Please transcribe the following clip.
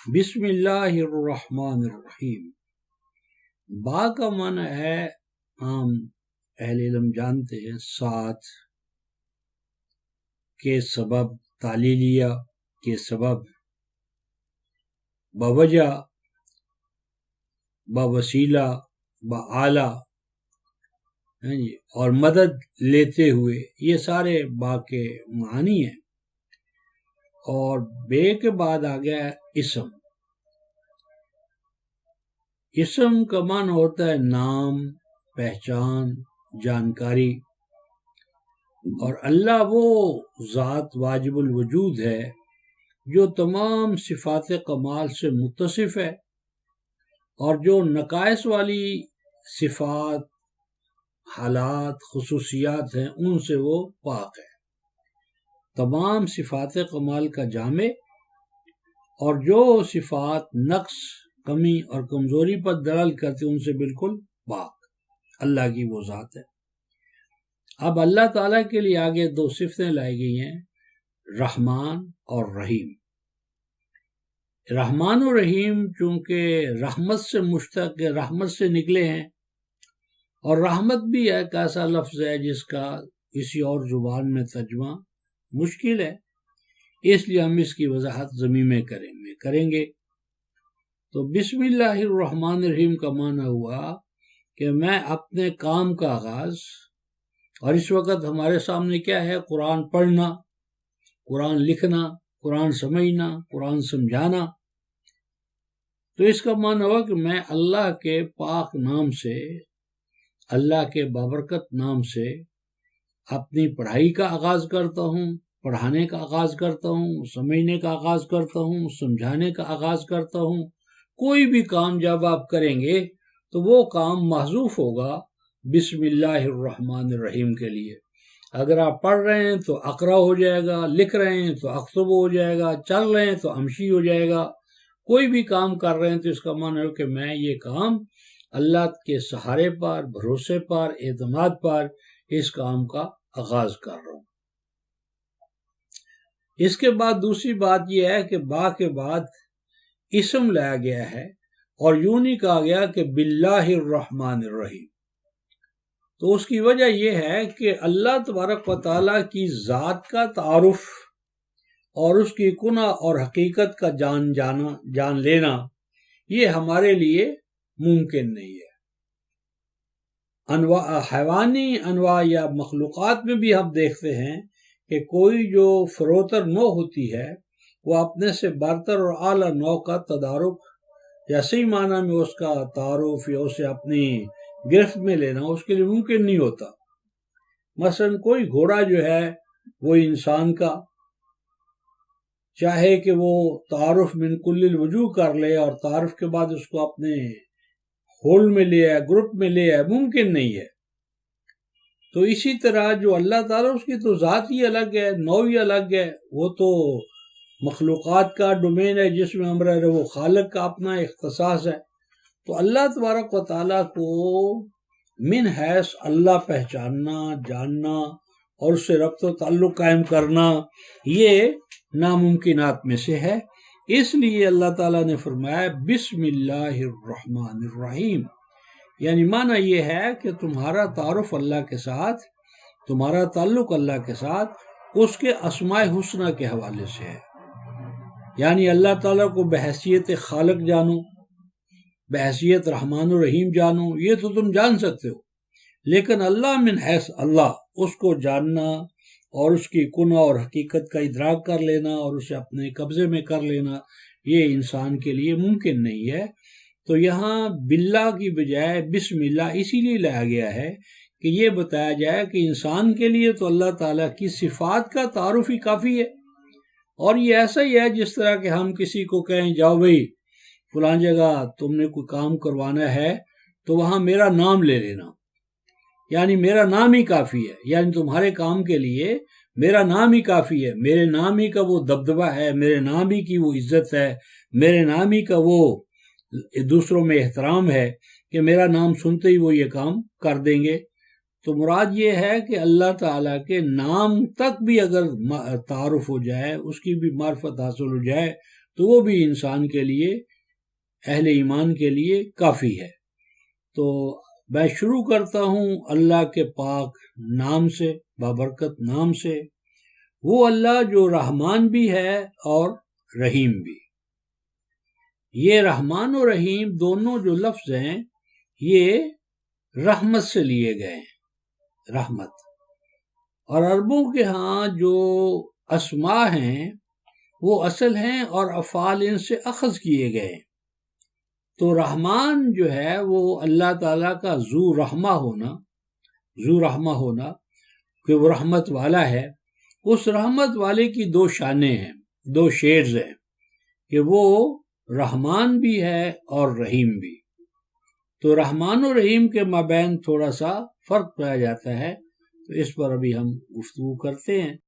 بسم اللہ الرحمن الرحیم۔ با کا معنی ہے، عام اہل علم جانتے ہیں، ساتھ کے سبب، تعلیلیہ کے سبب، بوجہ، بوسیلہ، بآلہ، اور مدد لیتے ہوئے، یہ سارے با کے معنی ہیں۔ اور بے کے بعد آ گیا اسم۔ اسم کا معنی ہوتا ہے نام، پہچان، جانکاری۔ اور اللہ وہ ذات واجب الوجود ہے جو تمام صفات کمال سے متصف ہے، اور جو نقائص والی صفات، حالات، خصوصیات ہیں ان سے وہ پاک ہے، تمام صفات کمال کا جامع، اور جو صفات نقص، کمی اور کمزوری پر دلالت کرتے ان سے بالکل پاک اللہ کی وہ ذات ہے۔ اب اللہ تعالیٰ کے لیے آگے دو صفتیں لائی گئی ہیں، رحمان اور رحیم۔ رحمان و رحیم چونکہ رحمت سے مشتق، رحمت سے نکلے ہیں، اور رحمت بھی ایک ایسا لفظ ہے جس کا کسی اور زبان میں ترجمہ مشکل ہے، اس لیے ہم اس کی وضاحت ضمیر میں کریں گے۔ تو بسم اللہ الرحمن الرحیم کا معنی ہوا کہ میں اپنے کام کا آغاز، اور اس وقت ہمارے سامنے کیا ہے؟ قرآن پڑھنا، قرآن لکھنا، قرآن سمجھنا، قرآن سمجھانا۔ تو اس کا معنی ہوا کہ میں اللہ کے پاک نام سے، اللہ کے بابرکت نام سے اپنی پڑھائی کا آغاز کرتا ہوں، پڑھانے کا آغاز کرتا ہوں، سمجھنے کا آغاز کرتا ہوں، سمجھانے کا آغاز کرتا ہوں۔ کوئی بھی کام جب آپ کریں گے تو وہ کام محذوف ہوگا بسم اللہ الرحمن الرحیم کے لیے۔ اگر آپ پڑھ رہے ہیں تو اقرا ہو جائے گا، لکھ رہے ہیں تو اکتب ہو جائے گا، چل رہے ہیں تو امشی ہو جائے گا۔ کوئی بھی کام کر رہے ہیں تو اس کا معنی ہے کہ میں یہ کام اللہ کے سہارے پر، بھروسے پر، اعتماد پر اس کام کا آغاز کر رہا ہوں۔ اس کے بعد دوسری بات یہ ہے کہ با کے بعد اسم لایا گیا ہے، اور یوں نہیں کہا گیا کہ باللہ الرحمن الرحیم۔ تو اس کی وجہ یہ ہے کہ اللہ تبارک و تعالیٰ کی ذات کا تعارف اور اس کی کنہ اور حقیقت کا جان لینا یہ ہمارے لیے ممکن نہیں ہے۔ حیوانی انواع یا مخلوقات میں بھی ہم دیکھتے ہیں کہ کوئی جو فروتر نوع ہوتی ہے وہ اپنے سے برتر اور اعلیٰ نوع کا تدارک یا صحیح معنی میں اس کا تعارف یا اسے اپنی گرفت میں لینا اس کے لیے ممکن نہیں ہوتا۔ مثلا کوئی گھوڑا جو ہے وہ انسان کا، چاہے کہ وہ تعارف من کل الوجوہ کر لے اور تعارف کے بعد اس کو اپنے ہول میں لے آئے، گروپ میں لے آئے، ممکن نہیں ہے۔ تو اسی طرح جو اللہ تعالیٰ، اس کی تو ذات ہی الگ ہے، نوع ہی الگ ہے، وہ تو مخلوقات کا ڈومین ہے جس میں ہم رہ رہے، وہ خالق کا اپنا اختصاص ہے۔ تو اللہ تبارک و تعالیٰ کو من حیث اللہ پہچاننا، جاننا اور اس سے ربط و تعلق قائم کرنا یہ ناممکنات میں سے ہے۔ اس لیے اللہ تعالیٰ نے فرمایا بسم اللہ الرحمن الرحیم، یعنی معنی یہ ہے کہ تمہارا تعارف اللہ کے ساتھ، تمہارا تعلق اللہ کے ساتھ اس کے اسماء حسنہ کے حوالے سے ہے۔ یعنی اللہ تعالیٰ کو بحیثیت خالق جانو، بحیثیت رحمان الرحیم جانو، یہ تو تم جان سکتے ہو، لیکن اللہ من حیث اللہ، اس کو جاننا اور اس کی کنہ اور حقیقت کا ادراک کر لینا اور اسے اپنے قبضے میں کر لینا یہ انسان کے لیے ممکن نہیں ہے۔ تو یہاں باللہ کی بجائے بسم اللہ اسی لیے لایا گیا ہے کہ یہ بتایا جائے کہ انسان کے لیے تو اللہ تعالیٰ کی صفات کا تعارف ہی کافی ہے، اور یہ ایسا ہی ہے جس طرح کہ ہم کسی کو کہیں جاؤ بھئی فلاں جگہ تم نے کوئی کام کروانا ہے تو وہاں میرا نام لے لینا، یعنی میرا نام ہی کافی ہے، یعنی تمہارے کام کے لیے میرا نام ہی کافی ہے، میرے نام ہی کا وہ دبدبہ ہے، میرے نام ہی کی وہ عزت ہے، میرے نام ہی کا وہ دوسروں میں احترام ہے کہ میرا نام سنتے ہی وہ یہ کام کر دیں گے۔ تو مراد یہ ہے کہ اللہ تعالیٰ کے نام تک بھی اگر تعارف ہو جائے، اس کی بھی معرفت حاصل ہو جائے تو وہ بھی انسان کے لیے، اہل ایمان کے لیے کافی ہے۔ تو میں شروع کرتا ہوں اللہ کے پاک نام سے، بابرکت نام سے، وہ اللہ جو رحمان بھی ہے اور رحیم بھی۔ یہ رحمان و رحیم دونوں جو لفظ ہیں یہ رحمت سے لیے گئے ہیں، رحمت۔ اور عربوں کے ہاں جو اسماء ہیں وہ اصل ہیں اور افعال ان سے اخذ کیے گئے ہیں۔ تو رحمان جو ہے وہ اللہ تعالیٰ کا ذو رحمہ ہونا کہ وہ رحمت والا ہے۔ اس رحمت والے کی دو شانیں ہیں، دو شیڈز ہیں کہ وہ رحمان بھی ہے اور رحیم بھی۔ تو رحمان و رحیم کے مابین تھوڑا سا فرق پایا جاتا ہے، تو اس پر ابھی ہم گفتگو کرتے ہیں۔